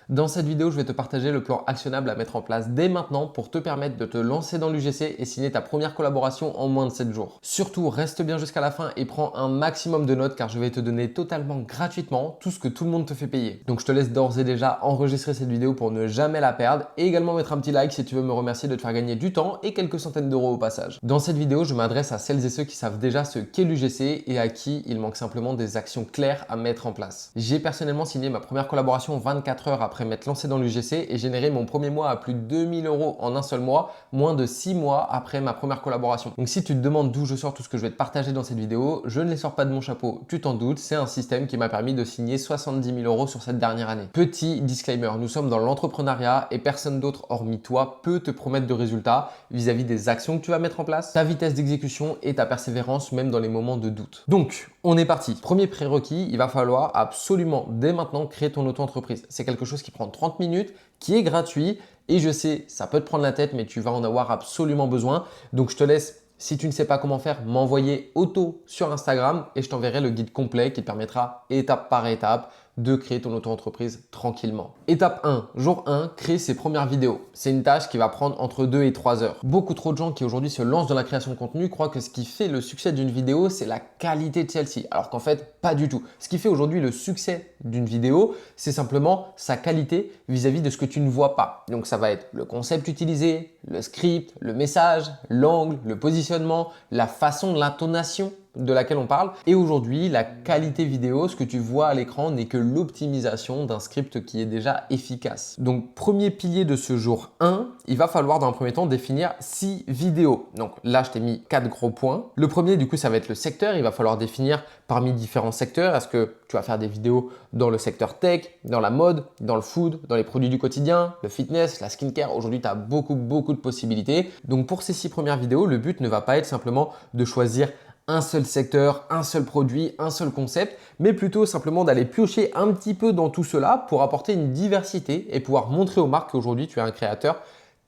Dans cette vidéo, je vais te partager le plan actionnable à mettre en place dès maintenant pour te permettre de te lancer dans l'UGC et signer ta première collaboration en moins de 7 jours. Surtout, reste bien jusqu'à la fin et prends un maximum de notes car je vais te donner totalement gratuitement tout ce que tout le monde te fait payer. Donc je te laisse d'ores et déjà enregistrer cette vidéo pour ne jamais la perdre et également mettre un petit like si tu veux me remercier de te faire gagner du temps et quelques centaines d'euros au passage. Dans cette vidéo, je m'adresse à celles et ceux qui savent déjà ce qu'est l'UGC et à qui il manque simplement des actions claires à mettre en place. J'ai personnellement signé ma première collaboration 24 heures après m'être lancé dans l'UGC et généré mon premier mois à plus de 2000 € en un seul mois, moins de 6 mois après ma première collaboration. Donc si tu te demandes d'où je sors tout ce que je vais te partager dans cette vidéo, je ne les sors pas de mon chapeau, tu t'en doutes, c'est un système qui m'a permis de signer 70 000 € sur cette dernière année. Petit disclaimer, nous sommes dans l'entrepreneuriat et personne d'autre hormis toi peut te promettre de résultats vis-à-vis des actions que tu vas mettre en place, ta vitesse d'exécution et ta persévérance même dans les moments de doute. Donc, on est parti. Premier prérequis, il va falloir absolument dès maintenant créer ton auto-entreprise. C'est quelque chose qui prend 30 minutes, qui est gratuit et je sais, ça peut te prendre la tête, mais tu vas en avoir absolument besoin. Donc, je te laisse, si tu ne sais pas comment faire, m'envoyer auto sur Instagram et je t'enverrai le guide complet qui te permettra étape par étape de créer ton auto-entreprise tranquillement. Étape 1, jour 1, créer ses premières vidéos. C'est une tâche qui va prendre entre 2 et 3 heures. Beaucoup trop de gens qui aujourd'hui se lancent dans la création de contenu croient que ce qui fait le succès d'une vidéo, c'est la qualité de celle-ci. Alors qu'en fait, pas du tout. Ce qui fait aujourd'hui le succès d'une vidéo, c'est simplement sa qualité vis-à-vis de ce que tu ne vois pas. Donc ça va être le concept utilisé, le script, le message, l'angle, le positionnement, la façon, l'intonation de laquelle on parle. Et aujourd'hui, la qualité vidéo, ce que tu vois à l'écran n'est que l'optimisation d'un script qui est déjà efficace. Donc, premier pilier de ce jour 1, il va falloir dans un premier temps définir 6 vidéos. Donc là, je t'ai mis 4 gros points. Le premier, du coup, ça va être le secteur. Il va falloir définir parmi différents secteurs. Est-ce que tu vas faire des vidéos dans le secteur tech, dans la mode, dans le food, dans les produits du quotidien, le fitness, la skincare? Aujourd'hui, tu as beaucoup de possibilités. Donc, pour ces 6 premières vidéos, le but ne va pas être simplement de choisir un seul secteur, un seul produit, un seul concept, mais plutôt simplement d'aller piocher un petit peu dans tout cela pour apporter une diversité et pouvoir montrer aux marques qu'aujourd'hui tu es un créateur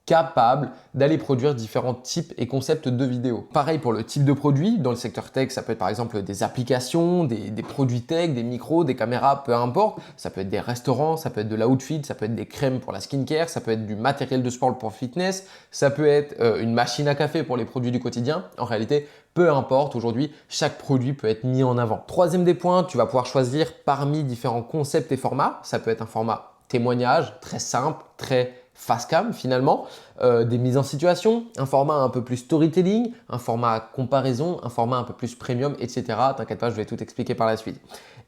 capable d'aller produire différents types et concepts de vidéos. Pareil pour le type de produit. Dans le secteur tech, ça peut être par exemple des applications, des produits tech, des micros, des caméras, peu importe. Ça peut être des restaurants, ça peut être de l'outfit, ça peut être des crèmes pour la skincare, ça peut être du matériel de sport pour le fitness, ça peut être une machine à café pour les produits du quotidien. En réalité, peu importe, aujourd'hui, chaque produit peut être mis en avant. Troisième des points, tu vas pouvoir choisir parmi différents concepts et formats. Ça peut être un format témoignage, très simple, très face cam finalement, des mises en situation, un format un peu plus storytelling, un format comparaison, un format un peu plus premium, etc. T'inquiète pas, je vais tout expliquer par la suite.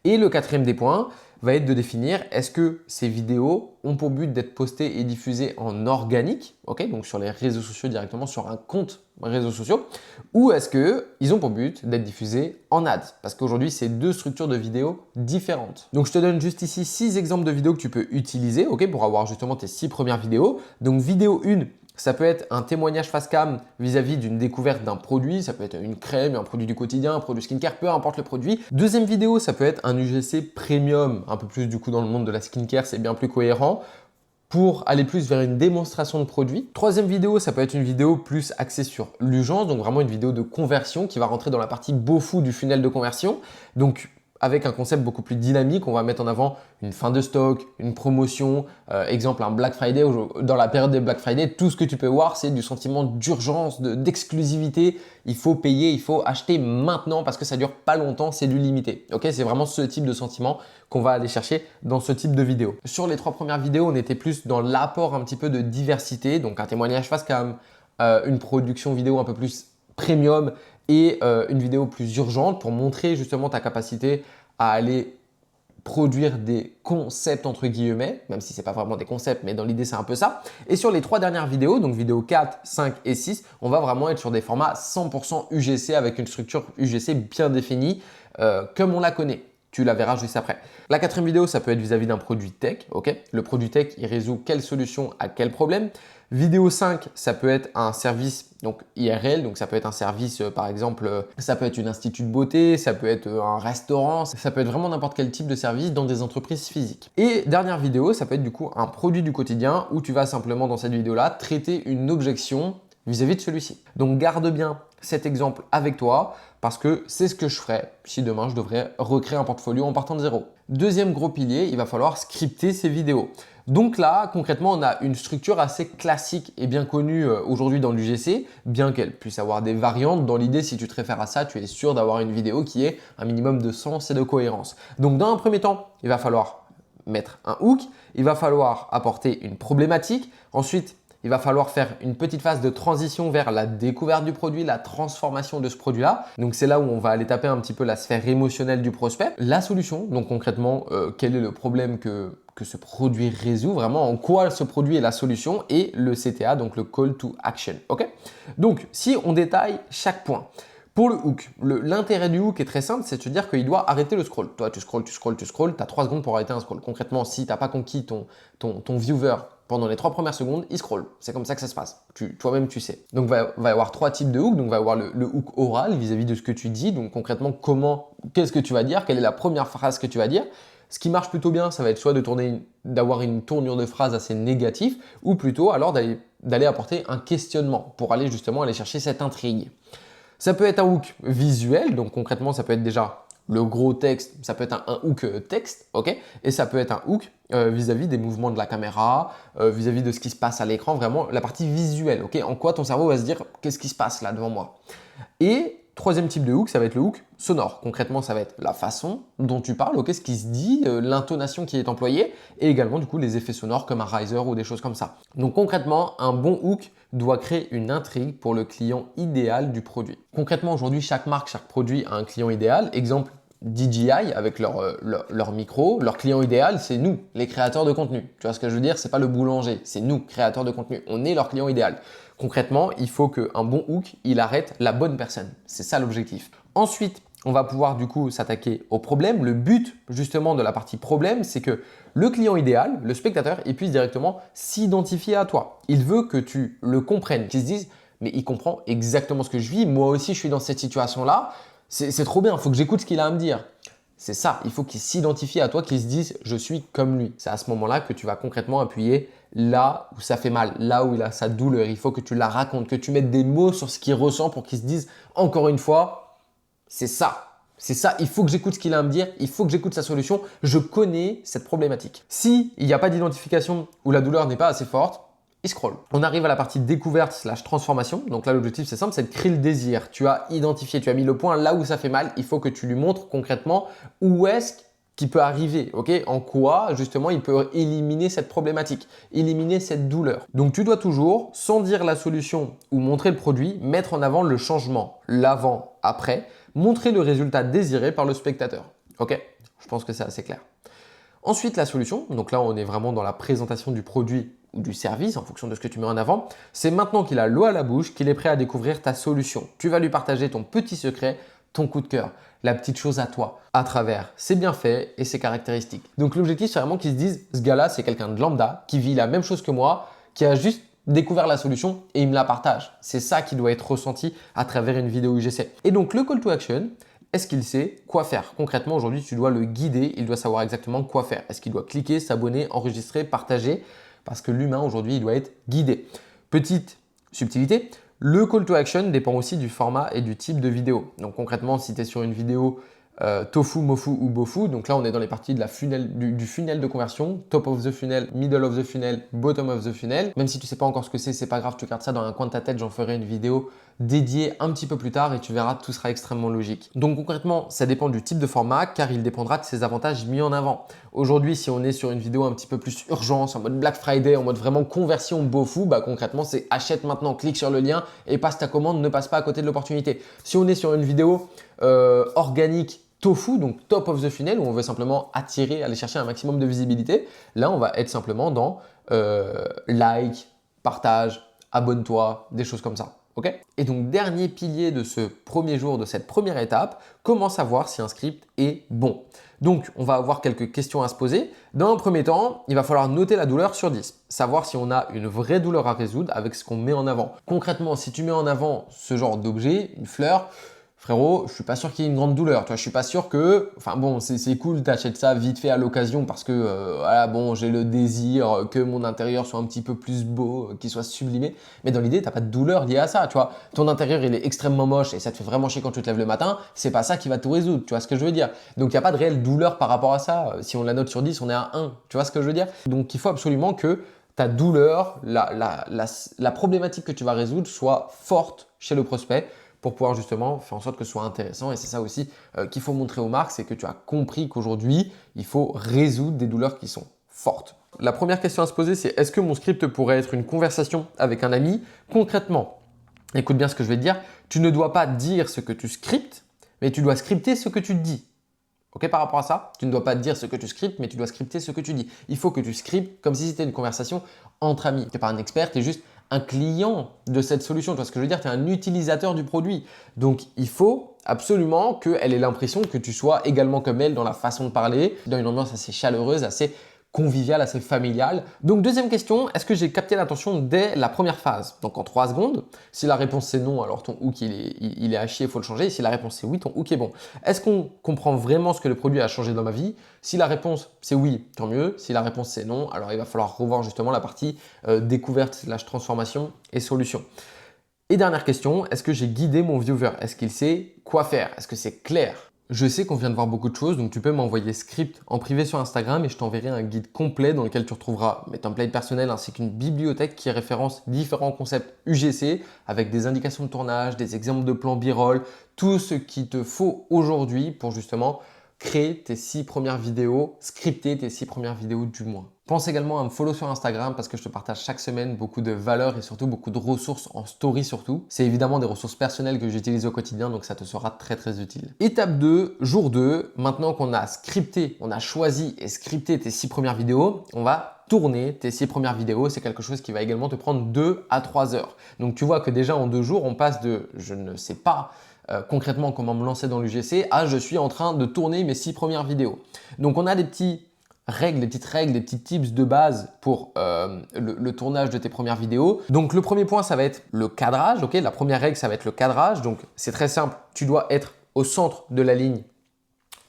Et le quatrième des points va être de définir est-ce que ces vidéos ont pour but d'être postées et diffusées en organique, ok, donc sur les réseaux sociaux directement, sur un compte réseaux sociaux, ou est-ce qu'ils ont pour but d'être diffusés en ads? Parce qu'aujourd'hui, c'est deux structures de vidéos différentes. Donc, je te donne juste ici 6 exemples de vidéos que tu peux utiliser, ok, pour avoir justement tes 6 premières vidéos. Donc, vidéo 1, ça peut être un témoignage face cam vis-à-vis d'une découverte d'un produit. Ça peut être une crème, un produit du quotidien, un produit skincare, peu importe le produit. Deuxième vidéo, ça peut être un UGC premium, un peu plus du coup dans le monde de la skincare, c'est bien plus cohérent, pour aller plus vers une démonstration de produit. Troisième vidéo, ça peut être une vidéo plus axée sur l'urgence, donc vraiment une vidéo de conversion qui va rentrer dans la partie beau fou du funnel de conversion. Donc, avec un concept beaucoup plus dynamique, on va mettre en avant une fin de stock, une promotion, exemple un Black Friday. Dans la période des Black Friday, tout ce que tu peux voir, c'est du sentiment d'urgence, d'exclusivité. Il faut payer, il faut acheter maintenant parce que ça dure pas longtemps, c'est du limité. Ok, c'est vraiment ce type de sentiment qu'on va aller chercher dans ce type de vidéo. Sur les 3 premières vidéos, on était plus dans l'apport un petit peu de diversité, donc un témoignage face cam, une production vidéo un peu plus premium et une vidéo plus urgente pour montrer justement ta capacité à aller produire des concepts entre guillemets, même si ce n'est pas vraiment des concepts, mais dans l'idée c'est un peu ça. Et sur les 3 dernières vidéos, donc vidéo 4, 5 et 6, on va vraiment être sur des formats 100% UGC avec une structure UGC bien définie comme on la connaît. Tu la verras juste après. La 4e vidéo, ça peut être vis-à-vis d'un produit tech. Ok, le produit tech, il résout quelle solution à quel problème. Vidéo 5, ça peut être un service donc IRL, donc ça peut être un service par exemple, ça peut être une institut de beauté, ça peut être un restaurant, ça peut être vraiment n'importe quel type de service dans des entreprises physiques. Et dernière vidéo, ça peut être du coup un produit du quotidien où tu vas simplement dans cette vidéo-là traiter une objection vis-à-vis de celui-ci. Donc garde bien cet exemple avec toi parce que c'est ce que je ferais si demain je devrais recréer un portfolio en partant de zéro. Deuxième gros pilier, il va falloir scripter ces vidéos. Donc là, concrètement, on a une structure assez classique et bien connue aujourd'hui dans l'UGC, bien qu'elle puisse avoir des variantes. Dans l'idée, si tu te réfères à ça, tu es sûr d'avoir une vidéo qui ait un minimum de sens et de cohérence. Donc dans un premier temps, il va falloir mettre un hook, il va falloir apporter une problématique, ensuite il va falloir faire une petite phase de transition vers la découverte du produit, la transformation de ce produit-là. Donc c'est là où on va aller taper un petit peu la sphère émotionnelle du prospect. La solution, donc concrètement, quel est le problème que ce produit résout, vraiment en quoi ce produit est la solution, et le CTA, donc le Call to Action. Ok. Donc si on détaille chaque point. Pour le hook, l'intérêt du hook est très simple, c'est de se dire qu'il doit arrêter le scroll. Toi, tu scrolles, tu as 3 secondes pour arrêter un scroll. Concrètement, si tu n'as pas conquis ton viewer pendant les 3 premières secondes, il scroll. C'est comme ça que ça se passe. Toi-même, tu sais. Donc, il va y avoir 3 types de hook. Donc, il va y avoir le hook oral vis-à-vis de ce que tu dis. Donc, concrètement, qu'est-ce que tu vas dire? Quelle est la première phrase que tu vas dire? Ce qui marche plutôt bien, ça va être soit d'avoir une tournure de phrase assez négative, ou plutôt alors d'aller apporter un questionnement pour aller justement aller chercher cette intrigue. Ça peut être un hook visuel, donc concrètement, ça peut être déjà le gros texte, ça peut être un hook texte, ok? Et ça peut être un hook vis-à-vis des mouvements de la caméra, vis-à-vis de ce qui se passe à l'écran, vraiment la partie visuelle, ok? En quoi ton cerveau va se dire, qu'est-ce qui se passe là devant moi? Et troisième type de hook, ça va être le hook sonore. Concrètement, ça va être la façon dont tu parles, ok, ce qui se dit, l'intonation qui est employée, et également du coup les effets sonores comme un riser ou des choses comme ça. Donc concrètement, un bon hook doit créer une intrigue pour le client idéal du produit. Concrètement, aujourd'hui, chaque marque, chaque produit a un client idéal. Exemple, DJI avec leur micro, leur client idéal, c'est nous, les créateurs de contenu. Tu vois ce que je veux dire? C'est pas le boulanger, c'est nous, créateurs de contenu. On est leur client idéal. Concrètement, il faut qu'un bon hook, il arrête la bonne personne. C'est ça l'objectif. Ensuite, on va pouvoir du coup s'attaquer au problème. Le but justement de la partie problème, c'est que le client idéal, le spectateur, il puisse directement s'identifier à toi. Il veut que tu le comprennes, qu'il se dise « mais il comprend exactement ce que je vis, moi aussi je suis dans cette situation-là, c'est trop bien, il faut que j'écoute ce qu'il a à me dire ». C'est ça, il faut qu'il s'identifie à toi, qu'il se dise « je suis comme lui ». C'est à ce moment-là que tu vas concrètement appuyer là où ça fait mal, là où il a sa douleur. Il faut que tu la racontes, que tu mettes des mots sur ce qu'il ressent pour qu'il se dise encore une fois, c'est ça. C'est ça, il faut que j'écoute ce qu'il a à me dire, il faut que j'écoute sa solution, je connais cette problématique. Si il n'y a pas d'identification ou la douleur n'est pas assez forte, il scroll. On arrive à la partie découverte / transformation. Donc là, l'objectif, c'est simple, c'est de créer le désir. Tu as identifié, tu as mis le point là où ça fait mal. Il faut que tu lui montres concrètement où est-ce qu'il peut arriver, ok? En quoi, justement, il peut éliminer cette problématique, éliminer cette douleur. Donc, tu dois toujours, sans dire la solution ou montrer le produit, mettre en avant le changement, l'avant, après, montrer le résultat désiré par le spectateur, ok? Je pense que c'est assez clair. Ensuite, la solution, donc là, on est vraiment dans la présentation du produit ou du service en fonction de ce que tu mets en avant. C'est maintenant qu'il a l'eau à la bouche, qu'il est prêt à découvrir ta solution. Tu vas lui partager ton petit secret, ton coup de cœur, la petite chose à toi, à travers ses bienfaits et ses caractéristiques. Donc l'objectif, c'est vraiment qu'il se dise, ce gars-là, c'est quelqu'un de lambda, qui vit la même chose que moi, qui a juste découvert la solution et il me la partage. C'est ça qui doit être ressenti à travers une vidéo UGC. Et donc le call to action, est-ce qu'il sait quoi faire? Concrètement, aujourd'hui, tu dois le guider, il doit savoir exactement quoi faire. Est-ce qu'il doit cliquer, s'abonner, enregistrer, partager? Parce que l'humain, aujourd'hui, il doit être guidé. Petite subtilité, le call to action dépend aussi du format et du type de vidéo. Donc concrètement, si tu es sur une vidéo tofu, mofu ou bofu, donc là on est dans les parties de du funnel de conversion, top of the funnel, middle of the funnel, bottom of the funnel. Même si tu ne sais pas encore ce que c'est pas grave, tu gardes ça dans un coin de ta tête, j'en ferai une vidéo dédiée un petit peu plus tard et tu verras, tout sera extrêmement logique. Donc concrètement, ça dépend du type de format car il dépendra de ses avantages mis en avant. Aujourd'hui, si on est sur une vidéo un petit peu plus urgence, en mode Black Friday, en mode vraiment conversion bofu, bah concrètement c'est achète maintenant, clique sur le lien et passe ta commande, ne passe pas à côté de l'opportunité. Si on est sur une vidéo organique, tofu, donc top of the funnel, où on veut simplement attirer, aller chercher un maximum de visibilité. Là, on va être simplement dans like, partage, abonne-toi, des choses comme ça. Okay? Et donc, dernier pilier de ce premier jour, de cette première étape, comment savoir si un script est bon? Donc, on va avoir quelques questions à se poser. Dans un premier temps, il va falloir noter la douleur sur 10, savoir si on a une vraie douleur à résoudre avec ce qu'on met en avant. Concrètement, si tu mets en avant ce genre d'objet, une fleur, frérot, je suis pas sûr qu'il y ait une grande douleur. Tu vois, je suis pas sûr que, enfin bon, c'est cool, t'achètes ça vite fait à l'occasion parce que voilà, bon, j'ai le désir que mon intérieur soit un petit peu plus beau, qu'il soit sublimé. Mais dans l'idée, t'as pas de douleur liée à ça. Tu vois, ton intérieur il est extrêmement moche et ça te fait vraiment chier quand tu te lèves le matin. C'est pas ça qui va tout résoudre. Tu vois ce que je veux dire? Donc il y a pas de réelle douleur par rapport à ça. Si on la note sur 10, on est à 1. Tu vois ce que je veux dire? Donc il faut absolument que ta douleur, la problématique que tu vas résoudre soit forte chez le prospect pour pouvoir justement faire en sorte que ce soit intéressant. Et c'est ça aussi qu'il faut montrer aux marques, c'est que tu as compris qu'aujourd'hui, il faut résoudre des douleurs qui sont fortes. La première question à se poser, c'est est-ce que mon script pourrait être une conversation avec un ami? Concrètement, écoute bien ce que je vais te dire, tu ne dois pas dire ce que tu scriptes, mais tu dois scripter ce que tu dis. Ok, par rapport à ça, tu ne dois pas dire ce que tu scriptes, mais tu dois scripter ce que tu dis. Il faut que tu scriptes comme si c'était une conversation entre amis. Tu n'es pas un expert, tu es juste un client de cette solution. Tu vois ce que je veux dire? Tu es un utilisateur du produit. Donc, il faut absolument qu'elle ait l'impression que tu sois également comme elle dans la façon de parler, dans une ambiance assez chaleureuse, assez conviviale, assez familiale. Donc, deuxième question, est-ce que j'ai capté l'attention dès la première phase? Donc, en 3 secondes. Si la réponse c'est non, alors ton hook il est à chier, il faut le changer. Et si la réponse c'est oui, ton hook est bon. Est-ce qu'on comprend vraiment ce que le produit a changé dans ma vie? Si la réponse c'est oui, tant mieux. Si la réponse c'est non, alors il va falloir revoir justement la partie découverte, transformation et solution. Et dernière question, est-ce que j'ai guidé mon viewer? Est-ce qu'il sait quoi faire? Est-ce que c'est clair? Je sais qu'on vient de voir beaucoup de choses, donc tu peux m'envoyer script en privé sur Instagram et je t'enverrai un guide complet dans lequel tu retrouveras mes templates personnels ainsi qu'une bibliothèque qui référence différents concepts UGC avec des indications de tournage, des exemples de plans B-roll, tout ce qu'il te faut aujourd'hui pour justement créer tes 6 premières vidéos, scripter tes 6 premières vidéos du mois. Pense également à me follow sur Instagram parce que je te partage chaque semaine beaucoup de valeurs et surtout beaucoup de ressources en story surtout. C'est évidemment des ressources personnelles que j'utilise au quotidien donc ça te sera très très utile. Étape 2, jour 2, maintenant qu'on a scripté, on a choisi et scripté tes 6 premières vidéos, on va tourner tes 6 premières vidéos. C'est quelque chose qui va également te prendre 2 à 3 heures. Donc tu vois que déjà en 2 jours, on passe de je ne sais pas concrètement comment me lancer dans l'UGC à je suis en train de tourner mes 6 premières vidéos. Donc on a des petites règles, des petits tips de base pour le tournage de tes premières vidéos. Donc le premier point, ça va être le cadrage. Ok, la première règle, ça va être le cadrage. Donc c'est très simple, tu dois être au centre de la ligne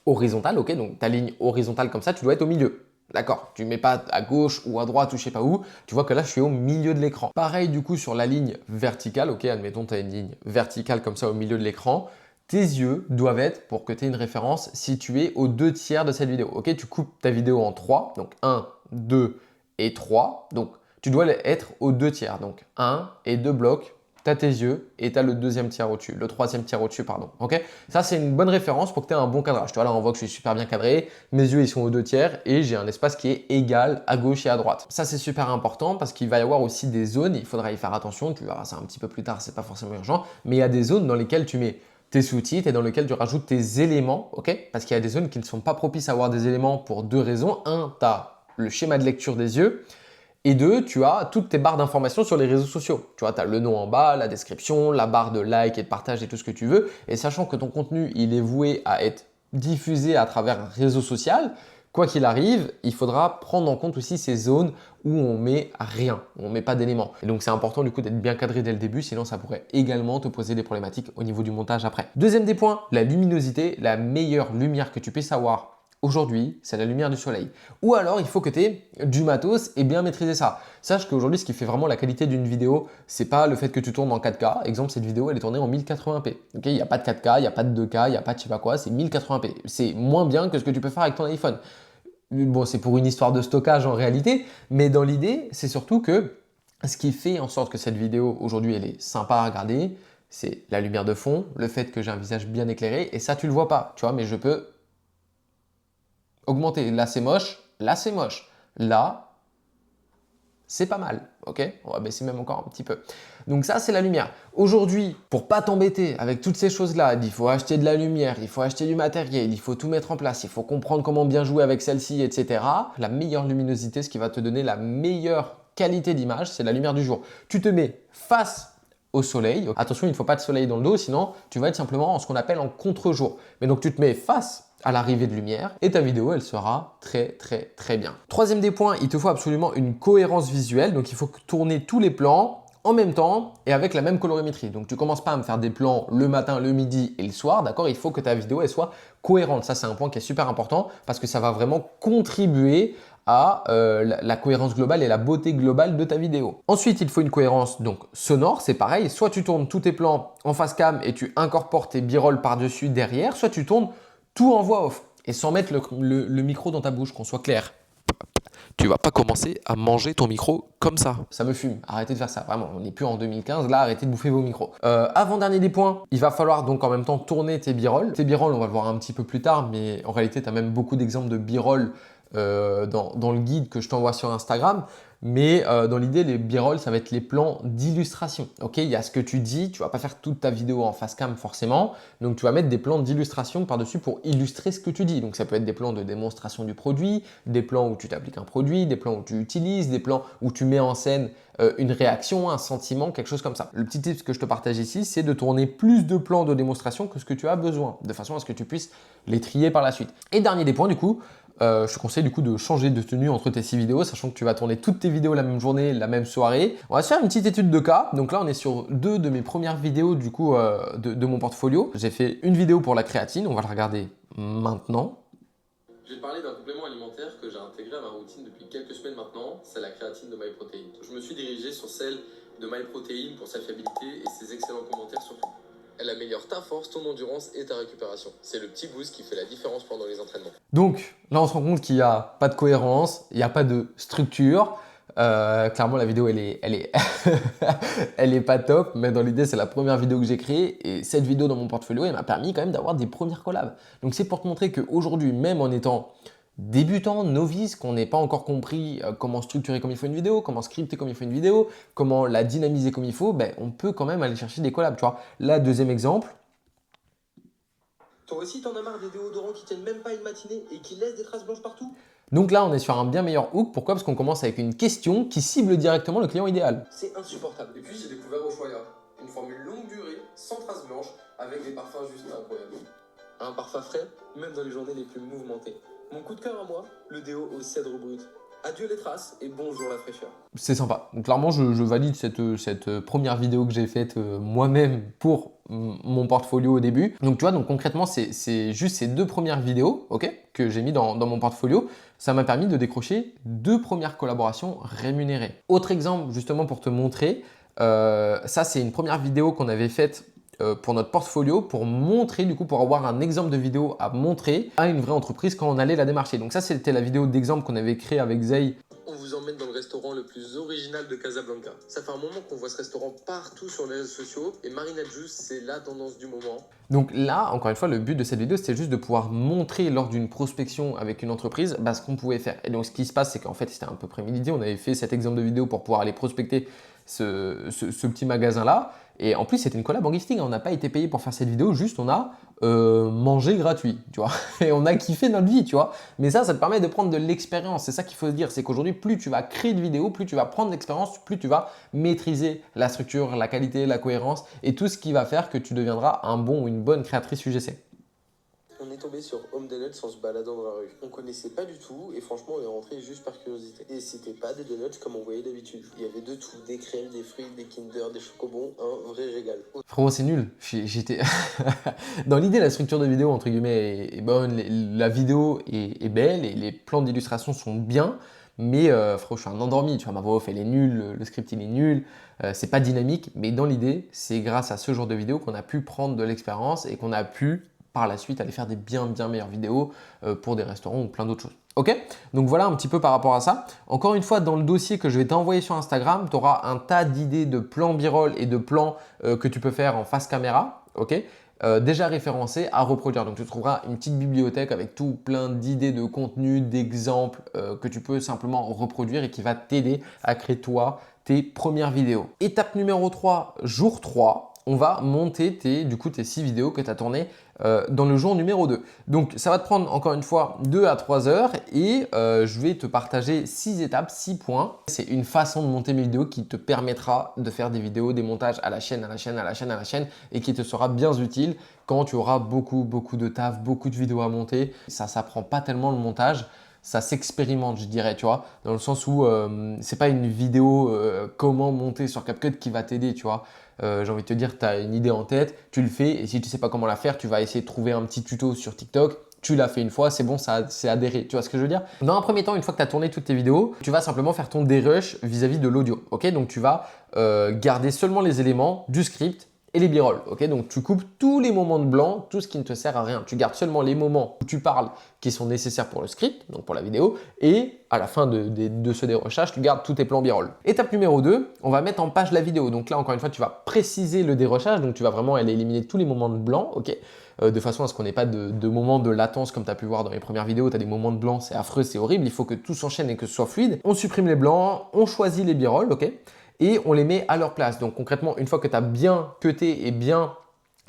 horizontale. Ok, donc ta ligne horizontale comme ça, tu dois être au milieu. D'accord, tu ne mets pas à gauche ou à droite ou je sais pas où. Tu vois que là, je suis au milieu de l'écran. Pareil du coup sur la ligne verticale. Ok, admettons, tu as une ligne verticale comme ça au milieu de l'écran. Tes yeux doivent être, pour que tu aies une référence, situés aux 2 tiers de cette vidéo. Ok, tu coupes ta vidéo en 3, donc 1, 2 et 3. Donc tu dois être aux 2 tiers. Donc 1 et 2 blocs. Tu as tes yeux et tu as le deuxième tiers au-dessus, le troisième tiers au-dessus, pardon. Ok, ça, c'est une bonne référence pour que tu aies un bon cadrage. Tu vois, là, on voit que je suis super bien cadré. Mes yeux, ils sont aux 2 tiers et j'ai un espace qui est égal à gauche et à droite. Ça, c'est super important parce qu'il va y avoir aussi des zones. Il faudra y faire attention. Tu verras ça un petit peu plus tard, c'est pas forcément urgent. Mais il y a des zones dans lesquelles tu mets tes sous-titres et dans lesquels tu rajoutes tes éléments, ok? Parce qu'il y a des zones qui ne sont pas propices à avoir des éléments pour 2 raisons. 1, tu as le schéma de lecture des yeux. Et 2, tu as toutes tes barres d'informations sur les réseaux sociaux. Tu vois, tu as le nom en bas, la description, la barre de like et de partage et tout ce que tu veux. Et sachant que ton contenu, il est voué à être diffusé à travers un réseau social, quoi qu'il arrive, il faudra prendre en compte aussi ces zones où on met rien, où on met pas d'éléments. Et donc c'est important du coup d'être bien cadré dès le début, sinon ça pourrait également te poser des problématiques au niveau du montage après. Deuxième des points, la luminosité, la meilleure lumière que tu puisses avoir aujourd'hui, c'est la lumière du soleil. Ou alors, il faut que tu aies du matos et bien maîtriser ça. Sache qu'aujourd'hui, ce qui fait vraiment la qualité d'une vidéo, c'est pas le fait que tu tournes en 4K. Exemple, cette vidéo, elle est tournée en 1080p. Ok, il n'y a pas de 4K, il n'y a pas de 2K, il n'y a pas de je sais pas quoi, c'est 1080p. C'est moins bien que ce que tu peux faire avec ton iPhone. Bon, c'est pour une histoire de stockage en réalité, mais dans l'idée, c'est surtout que ce qui fait en sorte que cette vidéo, aujourd'hui, elle est sympa à regarder, c'est la lumière de fond, le fait que j'ai un visage bien éclairé, et ça, tu le vois pas, tu vois, mais je peux augmenter. Là, c'est moche. Là, c'est moche. Là, c'est pas mal. Ok, on va baisser même encore un petit peu. Donc ça, c'est la lumière. Aujourd'hui, pour pas t'embêter avec toutes ces choses-là, il faut acheter de la lumière, il faut acheter du matériel, il faut tout mettre en place, il faut comprendre comment bien jouer avec celle-ci, etc. La meilleure luminosité, ce qui va te donner la meilleure qualité d'image, c'est la lumière du jour. Tu te mets face au soleil. Attention, il ne faut pas de soleil dans le dos, sinon tu vas être simplement en ce qu'on appelle en contre-jour. Mais donc tu te mets face à l'arrivée de lumière et ta vidéo, elle sera très bien. Troisième des points, il te faut absolument une cohérence visuelle. Donc il faut tourner tous les plans en même temps et avec la même colorimétrie. Donc tu commences pas à me faire des plans le matin, le midi et le soir, d'accord? Il faut que ta vidéo elle soit cohérente. Ça, c'est un point qui est super important parce que ça va vraiment contribuer à la cohérence globale et la beauté globale de ta vidéo. Ensuite, il faut une cohérence donc sonore, c'est pareil. Soit tu tournes tous tes plans en face cam et tu incorpores tes b-roll par-dessus derrière, soit tu tournes tout en voix off et sans mettre le micro dans ta bouche, qu'on soit clair. Tu vas pas commencer à manger ton micro comme ça. Ça me fume. Arrêtez de faire ça. Vraiment, on n'est plus en 2015. Là, arrêtez de bouffer vos micros. Avant-dernier des points, il va falloir donc en même temps tourner tes b-roll. Tes b-roll, on va le voir un petit peu plus tard, mais en réalité, tu as même beaucoup d'exemples de b-roll dans le guide que je t'envoie sur Instagram. Mais dans l'idée, les b-roll, ça va être les plans d'illustration. Ok, il y a ce que tu dis, tu vas pas faire toute ta vidéo en face cam forcément. Donc, tu vas mettre des plans d'illustration par-dessus pour illustrer ce que tu dis. Donc, ça peut être des plans de démonstration du produit, des plans où tu t'appliques un produit, des plans où tu utilises, des plans où tu mets en scène une réaction, un sentiment, quelque chose comme ça. Le petit tip que je te partage ici, c'est de tourner plus de plans de démonstration que ce que tu as besoin, de façon à ce que tu puisses les trier par la suite. Et dernier des points, du coup, je te conseille du coup de changer de tenue entre tes 6 vidéos, sachant que tu vas tourner toutes tes vidéos la même journée, la même soirée. On va se faire une petite étude de cas. Donc là, on est sur 2 de mes premières vidéos du coup de mon portfolio. J'ai fait une vidéo pour la créatine, on va la regarder maintenant. Je vais te parler d'un complément alimentaire que j'ai intégré à ma routine depuis quelques semaines maintenant, c'est la créatine de MyProtein. Je me suis dirigé sur celle de MyProtein pour sa fiabilité et ses excellents commentaires surtout. Elle améliore ta force, ton endurance et ta récupération. C'est le petit boost qui fait la différence pendant les entraînements. Donc là, on se rend compte qu'il n'y a pas de cohérence, il n'y a pas de structure. Clairement, la vidéo, elle est elle est pas top, mais dans l'idée, c'est la première vidéo que j'ai créée et cette vidéo dans mon portfolio, elle m'a permis quand même d'avoir des premières collabs. Donc c'est pour te montrer qu'aujourd'hui, même en étant débutant, novice, qu'on n'ait pas encore compris comment structurer comme il faut une vidéo, comment scripter comme il faut une vidéo, comment la dynamiser comme il faut, ben, on peut quand même aller chercher des collabs. Tu vois. Là, deuxième exemple. Toi aussi, t'en as marre des déodorants qui tiennent même pas une matinée et qui laissent des traces blanches partout? Donc là, on est sur un bien meilleur hook. Pourquoi? Parce qu'on commence avec une question qui cible directement le client idéal. C'est insupportable. Et puis, j'ai découvert Ushuaïa, une formule longue durée, sans traces blanches, avec des parfums juste incroyables. Un parfum frais, même dans les journées les plus mouvementées. Mon coup de cœur à moi, le déo au cèdre brut. Adieu les traces et bonjour la fraîcheur. C'est sympa. Donc, clairement, je valide cette première vidéo que j'ai faite moi-même pour mon portfolio au début. Donc tu vois, donc concrètement, c'est juste ces 2 premières vidéos que j'ai mis dans mon portfolio. Ça m'a permis de décrocher 2 premières collaborations rémunérées. Autre exemple, justement pour te montrer, ça c'est une première vidéo qu'on avait faite pour notre portfolio pour montrer, du coup, pour avoir un exemple de vidéo à montrer à une vraie entreprise quand on allait la démarcher. Donc ça, c'était la vidéo d'exemple qu'on avait créée avec Zay. On vous emmène dans le restaurant le plus original de Casablanca. Ça fait un moment qu'on voit ce restaurant partout sur les réseaux sociaux et Marina Juice, c'est la tendance du moment. Donc là, encore une fois, le but de cette vidéo, c'était juste de pouvoir montrer lors d'une prospection avec une entreprise ce qu'on pouvait faire. Et donc, ce qui se passe, c'est qu'en fait, c'était un peu prémédité. On avait fait cet exemple de vidéo pour pouvoir aller prospecter ce petit magasin-là. Et en plus, c'était une collab en gifting. On n'a pas été payé pour faire cette vidéo, juste on a mangé gratuit, tu vois. Et on a kiffé notre vie, tu vois. Mais ça te permet de prendre de l'expérience. C'est ça qu'il faut se dire, c'est qu'aujourd'hui, plus tu vas créer de vidéos, plus tu vas prendre de l'expérience, plus tu vas maîtriser la structure, la qualité, la cohérence et tout ce qui va faire que tu deviendras un bon ou une bonne créatrice UGC. On est tombé sur Home Donuts en se baladant dans la rue. On connaissait pas du tout et franchement on est rentré juste par curiosité. Et c'était pas des donuts comme on voyait d'habitude. Il y avait de tout, des crèmes, des fruits, des Kinder, des chocobons, un vrai régal. Frérot, c'est nul. J'étais dans l'idée, la structure de vidéo entre guillemets est bonne, la vidéo est belle et les plans d'illustration sont bien. Mais frérot, je suis un endormi, tu vois, ma voix off elle est nulle, le script il est nul, c'est pas dynamique, mais dans l'idée, c'est grâce à ce genre de vidéo qu'on a pu prendre de l'expérience et qu'on a pu par la suite aller faire des bien meilleures vidéos pour des restaurants ou plein d'autres choses. Ok? Donc voilà un petit peu par rapport à ça. Encore une fois, dans le dossier que je vais t'envoyer sur Instagram, tu auras un tas d'idées de plans b-roll et de plans que tu peux faire en face caméra. Ok? Déjà référencés à reproduire. Donc tu trouveras une petite bibliothèque avec tout plein d'idées de contenu, d'exemples que tu peux simplement reproduire et qui va t'aider à créer toi tes premières vidéos. Étape numéro 3, jour 3. On va monter tes 6 vidéos que tu as tournées dans le jour numéro 2. Donc, ça va te prendre encore une fois 2 à 3 heures et je vais te partager 6 étapes, 6 points. C'est une façon de monter mes vidéos qui te permettra de faire des vidéos, des montages à la chaîne et qui te sera bien utile quand tu auras beaucoup de taf, beaucoup de vidéos à monter. Ça s'apprend pas tellement le montage. ça s'expérimente, je dirais, tu vois, dans le sens où c'est pas une vidéo comment monter sur CapCut qui va t'aider, tu vois. J'ai envie de te dire, tu as une idée en tête, tu le fais et si tu sais pas comment la faire, tu vas essayer de trouver un petit tuto sur TikTok. Tu l'as fait une fois, c'est bon, ça c'est adhéré. Tu vois ce que je veux dire? Dans un premier temps, une fois que tu as tourné toutes tes vidéos, tu vas simplement faire ton dérush vis-à-vis de l'audio. Ok, donc tu vas garder seulement les éléments du script et les b-roll. Ok, donc tu coupes tous les moments de blanc, tout ce qui ne te sert à rien. Tu gardes seulement les moments où tu parles qui sont nécessaires pour le script, donc pour la vidéo, et à la fin de ce dérochage, tu gardes tous tes plans b-roll. Étape numéro 2, on va mettre en page la vidéo. Donc là, encore une fois, tu vas préciser le dérochage, donc tu vas vraiment aller éliminer tous les moments de blanc, ok, de façon à ce qu'on n'ait pas de moments de latence comme tu as pu voir dans les premières vidéos, tu as des moments de blanc, c'est affreux, c'est horrible, il faut que tout s'enchaîne et que ce soit fluide. On supprime les blancs, on choisit les b-roll, ok, et on les met à leur place. Donc concrètement, une fois que tu as bien cuté et bien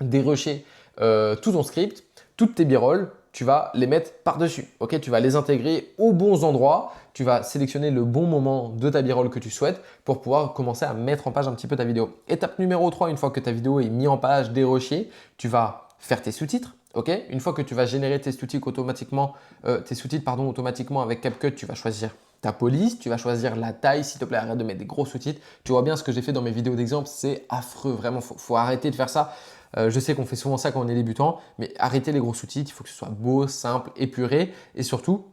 dérushé tout ton script, toutes tes b-roll, tu vas les mettre par-dessus. Ok, tu vas les intégrer aux bons endroits. Tu vas sélectionner le bon moment de ta b-roll que tu souhaites pour pouvoir commencer à mettre en page un petit peu ta vidéo. Étape numéro 3, une fois que ta vidéo est mise en page, dérushée, tu vas faire tes sous-titres. Ok, une fois que tu vas générer tes sous-titres automatiquement, automatiquement avec CapCut, tu vas choisir ta police, tu vas choisir la taille, s'il te plaît, arrête de mettre des gros sous-titres. Tu vois bien ce que j'ai fait dans mes vidéos d'exemple, c'est affreux, vraiment, faut arrêter de faire ça. Je sais qu'on fait souvent ça quand on est débutant, mais arrêtez les gros sous-titres, il faut que ce soit beau, simple, épuré et surtout,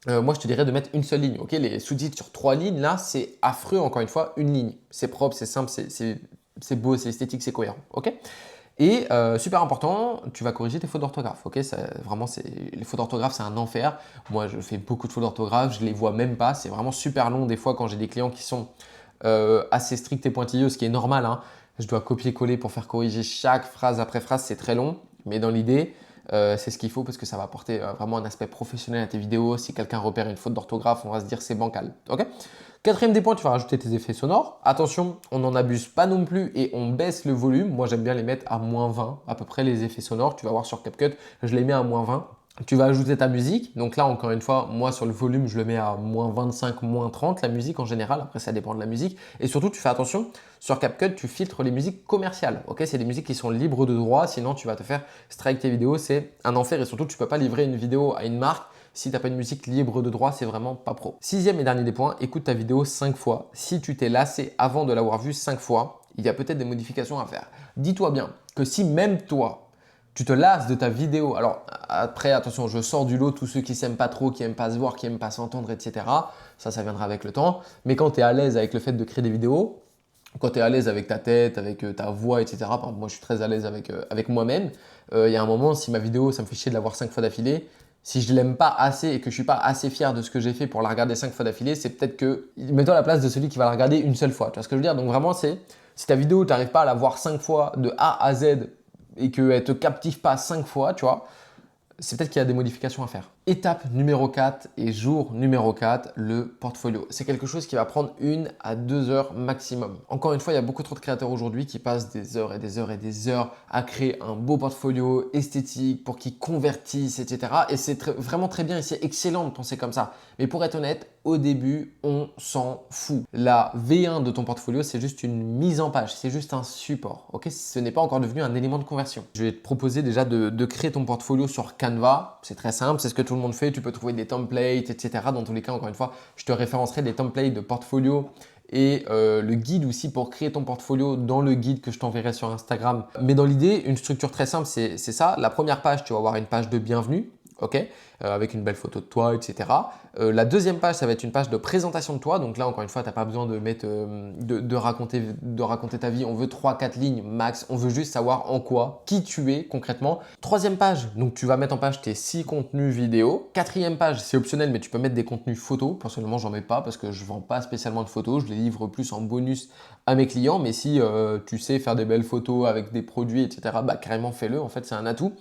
moi je te dirais de mettre une seule ligne. Ok, les sous-titres sur 3 lignes, là, c'est affreux, encore une fois, une ligne. C'est propre, c'est simple, c'est beau, c'est esthétique, c'est cohérent. Ok. Et super important, tu vas corriger tes fautes d'orthographe. Ok, vraiment, les fautes d'orthographe, c'est un enfer. Moi, je fais beaucoup de fautes d'orthographe, je les vois même pas. C'est vraiment super long des fois quand j'ai des clients qui sont assez stricts et pointilleux, ce qui est normal, hein. Je dois copier-coller pour faire corriger chaque phrase après phrase, c'est très long. Mais dans l'idée, c'est ce qu'il faut parce que ça va apporter vraiment un aspect professionnel à tes vidéos. Si quelqu'un repère une faute d'orthographe, on va se dire c'est bancal. Ok. Quatrième des points, tu vas rajouter tes effets sonores. Attention, on n'en abuse pas non plus et on baisse le volume. Moi, j'aime bien les mettre à -20 à peu près les effets sonores. Tu vas voir sur CapCut, je les mets à -20. Tu vas ajouter ta musique. Donc là, encore une fois, moi sur le volume, je le mets à -25, -30 la musique en général. Après, ça dépend de la musique. Et surtout, tu fais attention, sur CapCut, tu filtres les musiques commerciales. Ok, c'est des musiques qui sont libres de droit. Sinon, tu vas te faire strike tes vidéos. C'est un enfer et surtout, tu ne peux pas livrer une vidéo à une marque. Si tu n'as pas une musique libre de droit, c'est vraiment pas pro. Sixième et dernier des points, écoute ta vidéo 5 fois. Si tu t'es lassé avant de l'avoir vue 5 fois, il y a peut-être des modifications à faire. Dis-toi bien que si même toi, tu te lasses de ta vidéo, alors après, attention, je sors du lot tous ceux qui s'aiment pas trop, qui n'aiment pas se voir, qui n'aiment pas s'entendre, etc. Ça viendra avec le temps. Mais quand tu es à l'aise avec le fait de créer des vidéos, quand tu es à l'aise avec ta tête, avec ta voix, etc. Par exemple, moi, je suis très à l'aise avec moi-même. Il y a un moment, si ma vidéo, ça me fait chier de la voir 5 fois d'affilée, si je ne l'aime pas assez et que je ne suis pas assez fier de ce que j'ai fait pour la regarder 5 fois d'affilée, c'est peut-être que, mets-toi à la place de celui qui va la regarder une seule fois. Tu vois ce que je veux dire? Donc vraiment, c'est si ta vidéo, tu n'arrives pas à la voir 5 fois de A à Z et qu'elle ne te captive pas 5 fois, tu vois, c'est peut-être qu'il y a des modifications à faire. Étape numéro 4 et jour numéro 4, le portfolio. C'est quelque chose qui va prendre 1 à 2 heures maximum. Encore une fois, il y a beaucoup trop de créateurs aujourd'hui qui passent des heures et des heures et des heures à créer un beau portfolio esthétique pour qu'ils convertissent, etc. Et c'est vraiment très bien et c'est excellent de penser comme ça. Mais pour être honnête, au début, on s'en fout. La V1 de ton portfolio, c'est juste une mise en page, c'est juste un support. Ok, ce n'est pas encore devenu un élément de conversion. Je vais te proposer déjà de créer ton portfolio sur Canva. C'est très simple, c'est ce que tout le monde fait. Tu peux trouver des templates, etc. Dans tous les cas, encore une fois, je te référencerai des templates de portfolio et le guide aussi pour créer ton portfolio dans le guide que je t'enverrai sur Instagram. Mais dans l'idée, une structure très simple, c'est ça. La première page, tu vas avoir une page de bienvenue. Ok, avec une belle photo de toi, etc. La deuxième page, ça va être une page de présentation de toi. Donc là, encore une fois, tu n'as pas besoin de mettre, de raconter ta vie. On veut 3-4 lignes max. On veut juste savoir en quoi, qui tu es concrètement. Troisième page, donc tu vas mettre en page tes 6 contenus vidéo. Quatrième page, c'est optionnel, mais tu peux mettre des contenus photos. Personnellement, j'en mets pas parce que je ne vends pas spécialement de photos. Je les livre plus en bonus à mes clients. Mais si tu sais faire des belles photos avec des produits, etc., bah carrément fais-le. En fait, c'est un atout.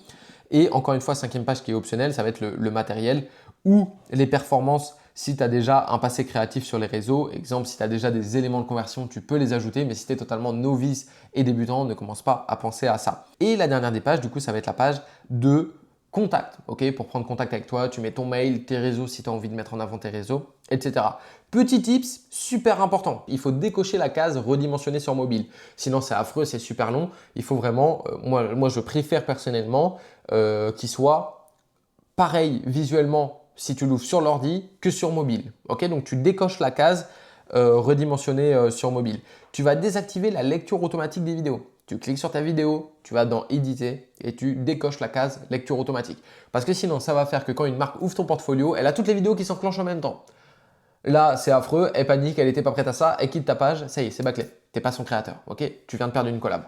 Et encore une fois, cinquième page qui est optionnelle, ça va être le matériel ou les performances. Si tu as déjà un passé créatif sur les réseaux, exemple, si tu as déjà des éléments de conversion, tu peux les ajouter. Mais si tu es totalement novice et débutant, ne commence pas à penser à ça. Et la dernière des pages, du coup, ça va être la page de contact. Ok, pour prendre contact avec toi, tu mets ton mail, tes réseaux si tu as envie de mettre en avant tes réseaux, etc. Petit tips, super important. Il faut décocher la case redimensionner sur mobile. Sinon, c'est affreux, c'est super long. Il faut vraiment, moi, je préfère personnellement qu'il soit pareil visuellement si tu l'ouvres sur l'ordi que sur mobile. Ok, donc tu décoches la case redimensionnée sur mobile. Tu vas désactiver la lecture automatique des vidéos. Tu cliques sur ta vidéo, tu vas dans éditer et tu décoches la case lecture automatique. Parce que sinon, ça va faire que quand une marque ouvre ton portfolio, elle a toutes les vidéos qui s'enclenchent en même temps. Là, c'est affreux, elle panique, elle n'était pas prête à ça, elle quitte ta page, ça y est, c'est bâclé. T'es pas son créateur, ok? Tu viens de perdre une collab.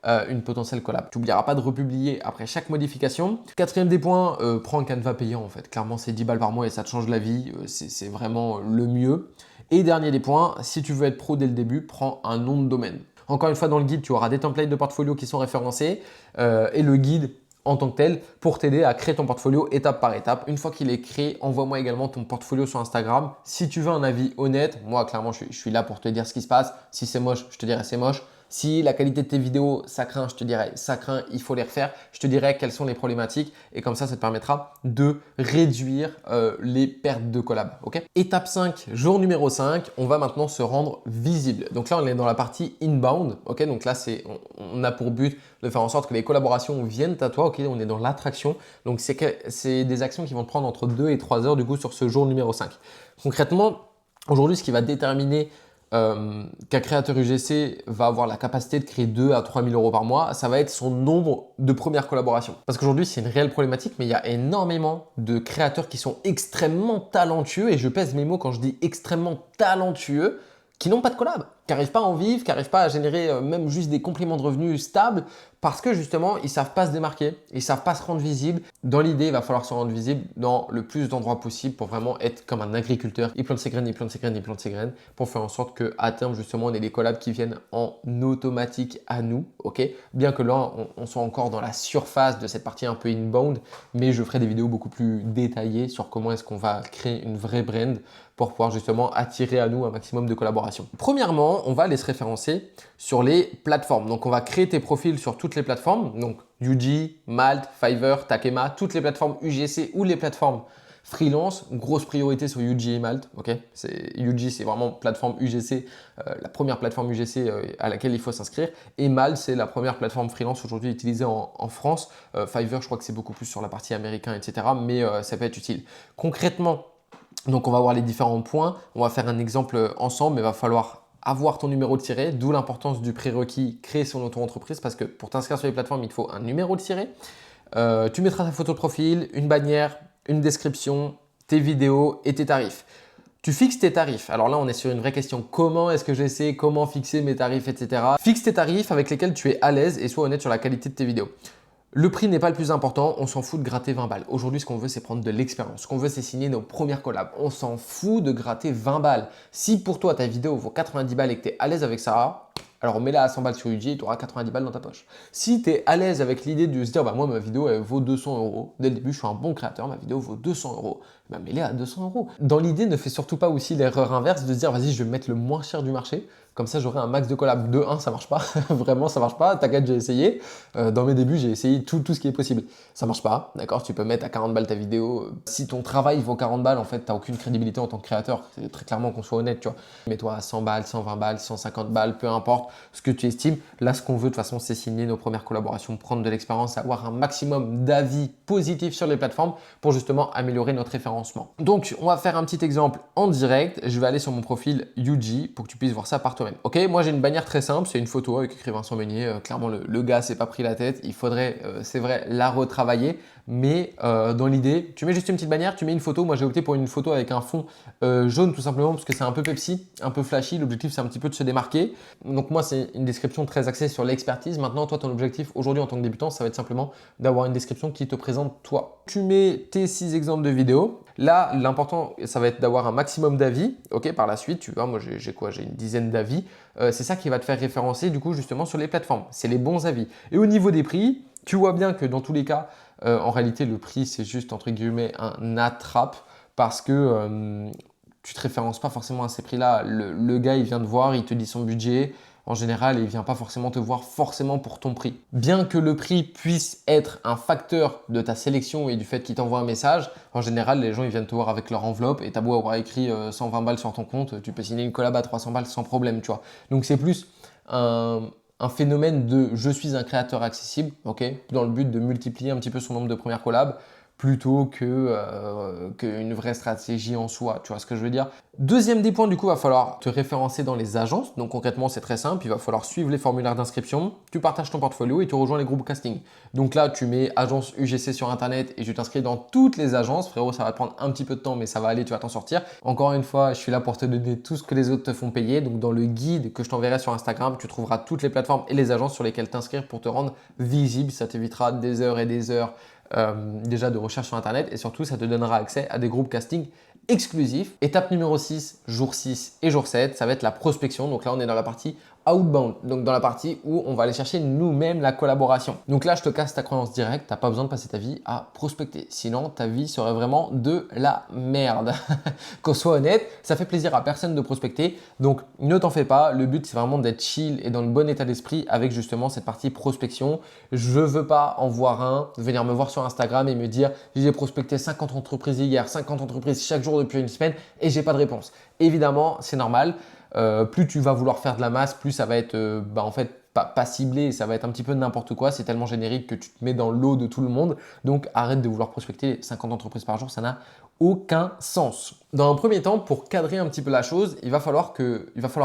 Une potentielle collab. Tu n'oublieras pas de republier après chaque modification. Quatrième des points, prends un Canva payant en fait. Clairement, c'est 10 balles par mois et ça te change la vie. C'est vraiment le mieux. Et dernier des points, si tu veux être pro dès le début, prends un nom de domaine. Encore une fois, dans le guide, tu auras des templates de portfolio qui sont référencés et le guide en tant que tel pour t'aider à créer ton portfolio étape par étape. Une fois qu'il est créé, envoie-moi également ton portfolio sur Instagram. Si tu veux un avis honnête, moi clairement je suis là pour te dire ce qui se passe. Si c'est moche, je te dirai c'est moche. Si la qualité de tes vidéos, ça craint, je te dirai ça craint, il faut les refaire. Je te dirai quelles sont les problématiques et comme ça te permettra de réduire les pertes de collab. Okay, étape 5, jour numéro 5, on va maintenant se rendre visible. Donc là, on est dans la partie inbound. Okay, donc là, on a pour but de faire en sorte que les collaborations viennent à toi. Okay, on est dans l'attraction. Donc, c'est des actions qui vont te prendre entre 2 et 3 heures du coup sur ce jour numéro 5. Concrètement, aujourd'hui, ce qui va déterminer qu'un créateur UGC va avoir la capacité de créer 2 à 3 000 euros par mois, ça va être son nombre de premières collaborations. Parce qu'aujourd'hui, c'est une réelle problématique, mais il y a énormément de créateurs qui sont extrêmement talentueux, et je pèse mes mots quand je dis extrêmement talentueux, qui n'ont pas de collab, qui n'arrivent pas à en vivre, qui n'arrivent pas à générer même juste des compléments de revenus stables parce que justement, ils ne savent pas se démarquer, ils ne savent pas se rendre visible. Dans l'idée, il va falloir se rendre visible dans le plus d'endroits possible pour vraiment être comme un agriculteur. Il plante ses graines, il plante ses graines, il plante ses graines pour faire en sorte qu'à terme, justement, on ait des collabs qui viennent en automatique à nous. Ok, bien que là, on soit encore dans la surface de cette partie un peu inbound, mais je ferai des vidéos beaucoup plus détaillées sur comment est-ce qu'on va créer une vraie brand pour pouvoir justement attirer à nous un maximum de collaborations. Premièrement, on va aller se référencer sur les plateformes. Donc, on va créer tes profils sur toutes les plateformes. Donc, UG, Malt, Fiverr, Takema, toutes les plateformes UGC ou les plateformes freelance. Grosse priorité sur UG et Malt. Okay, UG, c'est vraiment plateforme UGC, la première plateforme UGC à laquelle il faut s'inscrire. Et Malt, c'est la première plateforme freelance aujourd'hui utilisée en France. Fiverr, je crois que c'est beaucoup plus sur la partie américaine, etc. Mais ça peut être utile. Concrètement, donc, on va voir les différents points. On va faire un exemple ensemble, mais il va falloir avoir ton numéro de tiré, d'où l'importance du prérequis créer son auto-entreprise parce que pour t'inscrire sur les plateformes, il te faut un numéro de tiré. Tu mettras ta photo de profil, une bannière, une description, tes vidéos et tes tarifs. Tu fixes tes tarifs. Alors là, on est sur une vraie question. Comment est-ce que j'essaie, comment fixer mes tarifs, etc. Fixe tes tarifs avec lesquels tu es à l'aise et sois honnête sur la qualité de tes vidéos. Le prix n'est pas le plus important, on s'en fout de gratter 20 balles. Aujourd'hui, ce qu'on veut, c'est prendre de l'expérience. Ce qu'on veut, c'est signer nos premières collabs. On s'en fout de gratter 20 balles. Si pour toi, ta vidéo vaut 90 balles et que tu es à l'aise avec ça, alors mets-la à 100 balles sur UG et tu auras 90 balles dans ta poche. Si tu es à l'aise avec l'idée de se dire, bah moi, ma vidéo, elle vaut 200 euros. Dès le début, je suis un bon créateur, ma vidéo vaut 200 euros. Bah, mets-la à 200 euros. Dans l'idée, ne fais surtout pas aussi l'erreur inverse de se dire, vas-y, je vais mettre le moins cher du marché. Comme ça, j'aurai un max de collab. De 1, ça marche pas. Vraiment, ça marche pas. T'inquiète, j'ai essayé. Dans mes débuts, j'ai essayé tout ce qui est possible. Ça marche pas. D'accord? Tu peux mettre à 40 balles ta vidéo. Si ton travail vaut 40 balles, en fait, t'as aucune crédibilité en tant que créateur. C'est très clairement qu'on soit honnête, tu vois. Mets-toi à 100 balles, 120 balles, 150 balles, peu importe ce que tu estimes. Là, ce qu'on veut, de toute façon, c'est signer nos premières collaborations, prendre de l'expérience, avoir un maximum d'avis positifs sur les plateformes pour justement améliorer notre référencement. Donc, on va faire un petit exemple en direct. Je vais aller sur mon profil UG pour que tu puisses voir ça par toi-même. Ok, moi j'ai une bannière très simple, c'est une photo avec écrit Vincent Meunier. Clairement, le gars s'est pas pris la tête. Il faudrait, c'est vrai, la retravailler. Mais dans l'idée, tu mets juste une petite bannière, tu mets une photo. Moi, j'ai opté pour une photo avec un fond jaune tout simplement parce que c'est un peu Pepsi, un peu flashy. L'objectif, c'est un petit peu de se démarquer. Donc moi, c'est une description très axée sur l'expertise. Maintenant, toi, ton objectif aujourd'hui en tant que débutant, ça va être simplement d'avoir une description qui te présente toi. Tu mets tes 6 exemples de vidéos. Là, l'important, ça va être d'avoir un maximum d'avis. Ok, par la suite, tu vois, moi, j'ai quoi? J'ai une dizaine d'avis. C'est ça qui va te faire référencer du coup justement sur les plateformes. C'est les bons avis. Et au niveau des prix, tu vois bien que dans tous les cas, en réalité, le prix, c'est juste entre guillemets un attrape parce que tu te références pas forcément à ces prix-là. Le gars, il vient te voir, il te dit son budget. En général, il ne vient pas forcément te voir forcément pour ton prix. Bien que le prix puisse être un facteur de ta sélection et du fait qu'il t'envoie un message, en général, les gens ils viennent te voir avec leur enveloppe et t'as beau avoir écrit 120 balles sur ton compte, tu peux signer une collab à 300 balles sans problème, tu vois. Donc c'est plus un phénomène de je suis un créateur accessible, ok, dans le but de multiplier un petit peu son nombre de premières collabs plutôt qu'une vraie stratégie en soi. Tu vois ce que je veux dire? Deuxième des points, du coup, va falloir te référencer dans les agences. Donc concrètement, c'est très simple. Il va falloir suivre les formulaires d'inscription. Tu partages ton portfolio et tu rejoins les groupes casting. Donc là, tu mets agence UGC sur Internet et tu t'inscris dans toutes les agences. Frérot, ça va te prendre un petit peu de temps, mais ça va aller, tu vas t'en sortir. Encore une fois, je suis là pour te donner tout ce que les autres te font payer. Donc dans le guide que je t'enverrai sur Instagram, tu trouveras toutes les plateformes et les agences sur lesquelles t'inscrire pour te rendre visible. Ça t'évitera des heures et des heures déjà de recherche sur Internet et surtout, ça te donnera accès à des groupes casting exclusifs. Étape numéro 6, jour 6 et jour 7, ça va être la prospection. Donc là, on est dans la partie outbound, donc dans la partie où on va aller chercher nous-mêmes la collaboration. Donc là, je te casse ta croyance directe, tu n'as pas besoin de passer ta vie à prospecter. Sinon, ta vie serait vraiment de la merde. Qu'on soit honnête, ça fait plaisir à personne de prospecter. Donc ne t'en fais pas, le but c'est vraiment d'être chill et dans le bon état d'esprit avec justement cette partie prospection. Je veux pas en voir venir me voir sur Instagram et me dire j'ai prospecté 50 entreprises hier, 50 entreprises chaque jour depuis une semaine et j'ai pas de réponse. Évidemment, c'est normal. Plus tu vas vouloir faire de la masse, plus ça va être en fait pas ciblé, ça va être un petit peu n'importe quoi. C'est tellement générique que tu te mets dans l'eau de tout le monde. Donc arrête de vouloir prospecter 50 entreprises par jour, ça n'a aucun sens. Dans un premier temps, pour cadrer un petit peu la chose, il va falloir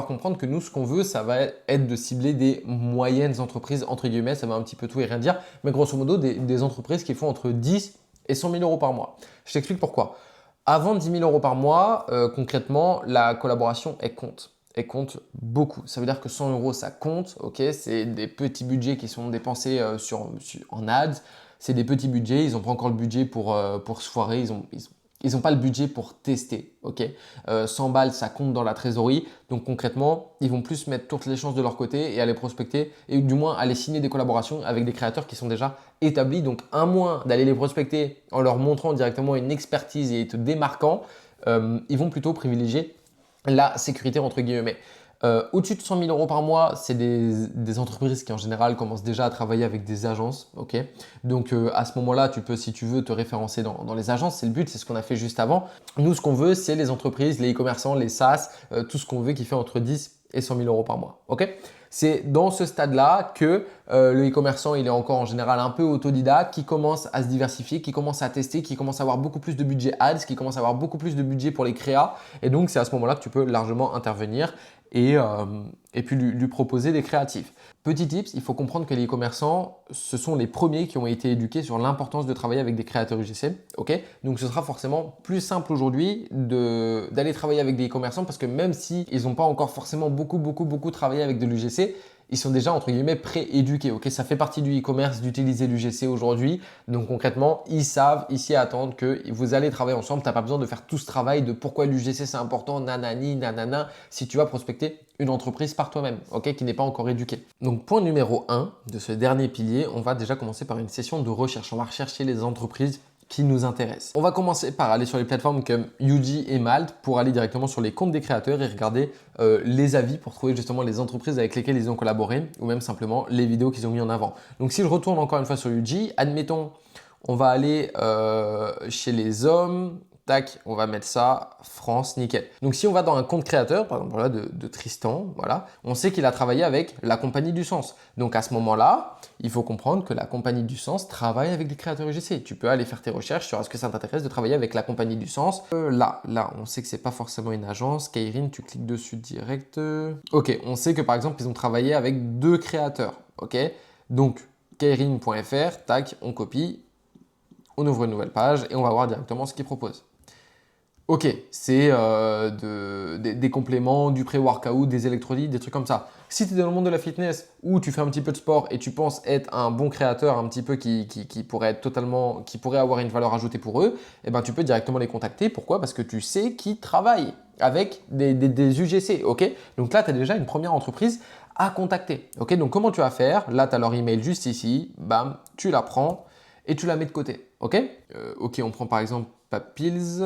comprendre que nous, ce qu'on veut, ça va être de cibler des moyennes entreprises, entre guillemets, ça va un petit peu tout et rien dire, mais grosso modo des entreprises qui font entre 10 et 100 000 euros par mois. Je t'explique pourquoi. Avant 10 000 euros par mois, concrètement, la collaboration, elle compte beaucoup. Ça veut dire que 100 euros, ça compte. Ok, c'est des petits budgets qui sont dépensés en ads. C'est des petits budgets. Ils n'ont pas encore le budget pour se foirer. Ils n'ont pas le budget pour tester. Ok, 100 balles, ça compte dans la trésorerie. Donc concrètement, ils vont plus mettre toutes les chances de leur côté et aller prospecter et du moins aller signer des collaborations avec des créateurs qui sont déjà établis. Donc à moins d'aller les prospecter en leur montrant directement une expertise et te démarquant, ils vont plutôt privilégier la sécurité entre guillemets. Au-dessus de 100 000 euros par mois, c'est des entreprises qui en général commencent déjà à travailler avec des agences. Ok, donc à ce moment-là, tu peux, si tu veux, te référencer dans les agences. C'est le but, c'est ce qu'on a fait juste avant. Nous, ce qu'on veut, c'est les entreprises, les e-commerçants, les SaaS, tout ce qu'on veut qui fait entre 10 et 100 000 euros par mois. Ok, c'est dans ce stade-là que le e-commerçant, il est encore en général un peu autodidacte, qui commence à se diversifier, qui commence à tester, qui commence à avoir beaucoup plus de budget ads, qui commence à avoir beaucoup plus de budget pour les créas. Et donc, c'est à ce moment-là que tu peux largement intervenir et puis lui proposer des créatifs. Petit tips, il faut comprendre que les e-commerçants, ce sont les premiers qui ont été éduqués sur l'importance de travailler avec des créateurs UGC. Ok, donc ce sera forcément plus simple aujourd'hui d'aller travailler avec des e-commerçants parce que même si ils n'ont pas encore forcément beaucoup travaillé avec de l'UGC, ils sont déjà entre guillemets pré-éduqués. Ok, ça fait partie du e-commerce d'utiliser l'UGC aujourd'hui. Donc concrètement, ils savent, ils s'y attendent que vous allez travailler ensemble. Tu n'as pas besoin de faire tout ce travail de pourquoi l'UGC c'est important, nanani, nanana, si tu vas prospecter une entreprise par toi-même, ok, qui n'est pas encore éduquée. Donc point numéro 1 de ce dernier pilier, on va déjà commencer par une session de recherche. On va rechercher les entreprises qui nous intéressent. On va commencer par aller sur les plateformes comme Yuji et Malt pour aller directement sur les comptes des créateurs et regarder les avis pour trouver justement les entreprises avec lesquelles ils ont collaboré ou même simplement les vidéos qu'ils ont mis en avant. Donc si je retourne encore une fois sur Yuji, admettons, on va aller chez les hommes. Tac, on va mettre ça, France, nickel. Donc si on va dans un compte créateur, par exemple voilà, de Tristan, voilà, on sait qu'il a travaillé avec la Compagnie du Sens. Donc à ce moment-là, il faut comprendre que la Compagnie du Sens travaille avec des créateurs UGC. Tu peux aller faire tes recherches sur est-ce que ça t'intéresse de travailler avec la Compagnie du Sens. Là, on sait que c'est pas forcément une agence. Kairin, tu cliques dessus direct. Ok, on sait que par exemple, ils ont travaillé avec 2 créateurs. Ok, donc kairin.fr, tac, on copie, on ouvre une nouvelle page et on va voir directement ce qu'ils proposent. Ok, c'est des compléments, du pré-workout, des électrolytes, des trucs comme ça. Si tu es dans le monde de la fitness ou tu fais un petit peu de sport et tu penses être un bon créateur, un petit peu qui pourrait avoir une valeur ajoutée pour eux, eh ben, tu peux directement les contacter. Pourquoi? Parce que tu sais qu'ils travaillent avec des UGC. Ok, donc là, tu as déjà une première entreprise à contacter. Ok, donc comment tu vas faire? Là, tu as leur email juste ici. Bam, tu la prends et tu la mets de côté. Ok, ok, on prend par exemple Papils.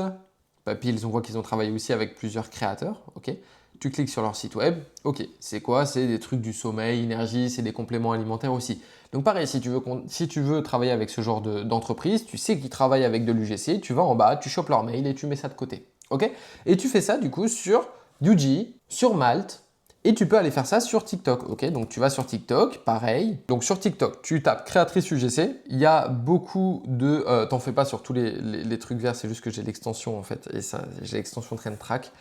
Papils, on voit qu'ils ont travaillé aussi avec plusieurs créateurs. Ok, tu cliques sur leur site web. Ok, c'est quoi? C'est des trucs du sommeil, énergie, c'est des compléments alimentaires aussi. Donc pareil, si tu veux travailler avec ce genre d'entreprise, tu sais qu'ils travaillent avec de l'UGC, tu vas en bas, tu chopes leur mail et tu mets ça de côté. Ok, et tu fais ça du coup sur Yuji, sur Malt Et tu peux aller faire ça sur TikTok, ok? Donc tu vas sur TikTok, pareil. Donc sur TikTok, tu tapes créatrice UGC. Il y a beaucoup de... t'en fais pas sur tous les trucs verts, c'est juste que j'ai l'extension en fait. Et ça, j'ai l'extension Trend Track.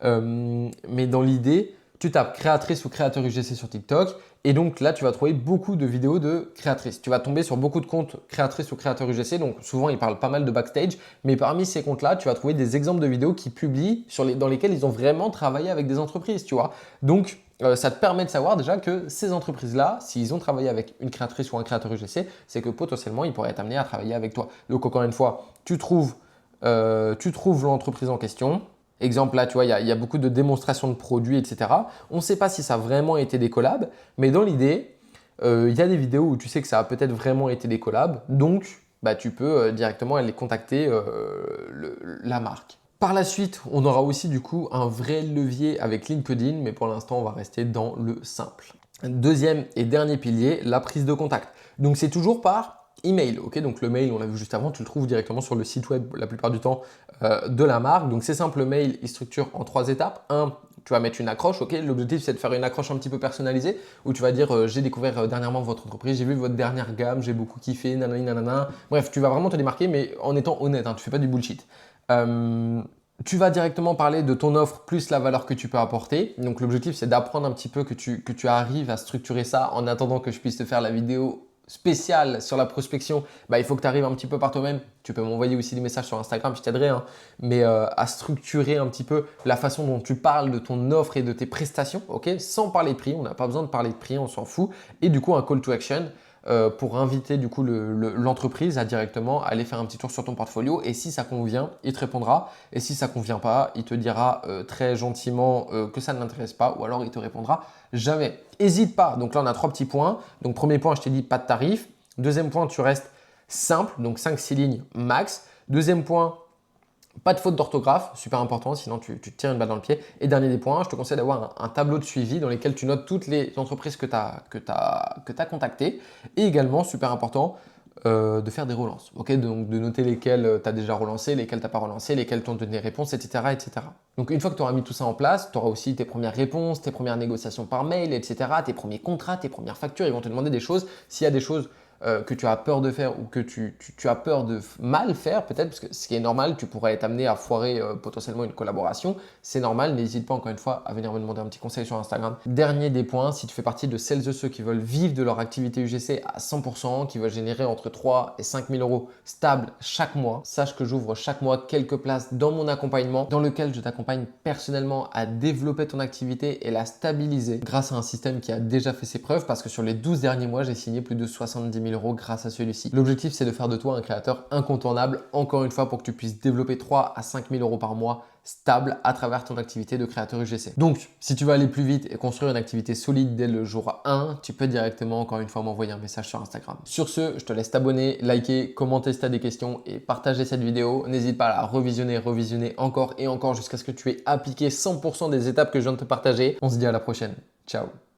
Mais dans l'idée, tu tapes créatrice ou créateur UGC sur TikTok. Et donc là, tu vas trouver beaucoup de vidéos de créatrices. Tu vas tomber sur beaucoup de comptes créatrices ou créateurs UGC. Donc souvent, ils parlent pas mal de backstage. Mais parmi ces comptes-là, tu vas trouver des exemples de vidéos qui publient dans lesquelles ils ont vraiment travaillé avec des entreprises, tu vois. Donc, ça te permet de savoir déjà que ces entreprises-là, s'ils ont travaillé avec une créatrice ou un créateur UGC, c'est que potentiellement, ils pourraient être amenés à travailler avec toi. Donc encore une fois, tu trouves l'entreprise en question. Exemple, là, tu vois, il y a beaucoup de démonstrations de produits, etc. On ne sait pas si ça a vraiment été des collabs, mais dans l'idée, il y a des vidéos où tu sais que ça a peut-être vraiment été des collabs. Donc, bah, tu peux directement aller contacter la marque. Par la suite, on aura aussi du coup un vrai levier avec LinkedIn, mais pour l'instant, on va rester dans le simple. Deuxième et dernier pilier, la prise de contact. Donc, c'est toujours par email, ok? Donc le mail, on l'a vu juste avant, tu le trouves directement sur le site web la plupart du temps de la marque. Donc c'est simple, le mail, il structure en 3 étapes. Un, tu vas mettre une accroche, ok? L'objectif, c'est de faire une accroche un petit peu personnalisée où tu vas dire j'ai découvert dernièrement votre entreprise, j'ai vu votre dernière gamme, j'ai beaucoup kiffé, nanani, nanana. Bref, tu vas vraiment te démarquer, mais en étant honnête, hein, tu fais pas du bullshit. Tu vas directement parler de ton offre plus la valeur que tu peux apporter. Donc l'objectif, c'est d'apprendre un petit peu que tu arrives à structurer ça en attendant que je puisse te faire la vidéo spéciale sur la prospection. Bah, il faut que tu arrives un petit peu par toi-même. Tu peux m'envoyer aussi des messages sur Instagram, je t'aiderai, hein. Mais à structurer un petit peu la façon dont tu parles de ton offre et de tes prestations, ok? Sans parler de prix, on n'a pas besoin de parler de prix, on s'en fout. Et du coup, un call to action. Pour inviter du coup l'entreprise à directement aller faire un petit tour sur ton portfolio, et si ça convient, il te répondra, et si ça convient pas, il te dira très gentiment que ça ne l'intéresse pas, ou alors il te répondra jamais. Hésite pas. Donc là on a 3 petits points. Donc premier point, je t'ai dit pas de tarif. Deuxième point, tu restes simple, donc 5-6 lignes max. Deuxième point, pas de faute d'orthographe, super important, sinon tu te tires une balle dans le pied. Et dernier des points, je te conseille d'avoir un tableau de suivi dans lequel tu notes toutes les entreprises que tu as contactées. Et également, super important, de faire des relances. Ok, donc de noter lesquelles tu as déjà relancé, lesquelles tu n'as pas relancé, lesquelles t'ont donné des réponses, etc., etc. Donc une fois que tu auras mis tout ça en place, tu auras aussi tes premières réponses, tes premières négociations par mail, etc., tes premiers contrats, tes premières factures. Ils vont te demander des choses. S'il y a des choses que tu as peur de faire ou que tu as peur de mal faire peut-être, parce que ce qui est normal, tu pourrais être amené à foirer potentiellement une collaboration, c'est normal, n'hésite pas encore une fois à venir me demander un petit conseil sur Instagram. Dernier des points, si tu fais partie de celles et ceux qui veulent vivre de leur activité UGC à 100%, qui veulent générer entre 3 et 5 000 euros stables chaque mois, sache que j'ouvre chaque mois quelques places dans mon accompagnement dans lequel je t'accompagne personnellement à développer ton activité et la stabiliser grâce à un système qui a déjà fait ses preuves, parce que sur les 12 derniers mois, j'ai signé plus de 70 000 euros grâce à celui-ci. L'objectif, c'est de faire de toi un créateur incontournable, encore une fois, pour que tu puisses développer 3 à 5 000 euros par mois stable à travers ton activité de créateur UGC. Donc, si tu veux aller plus vite et construire une activité solide dès le jour 1, tu peux directement, encore une fois, m'envoyer un message sur Instagram. Sur ce, je te laisse t'abonner, liker, commenter si tu as des questions et partager cette vidéo. N'hésite pas à la revisionner encore et encore jusqu'à ce que tu aies appliqué 100% des étapes que je viens de te partager. On se dit à la prochaine. Ciao.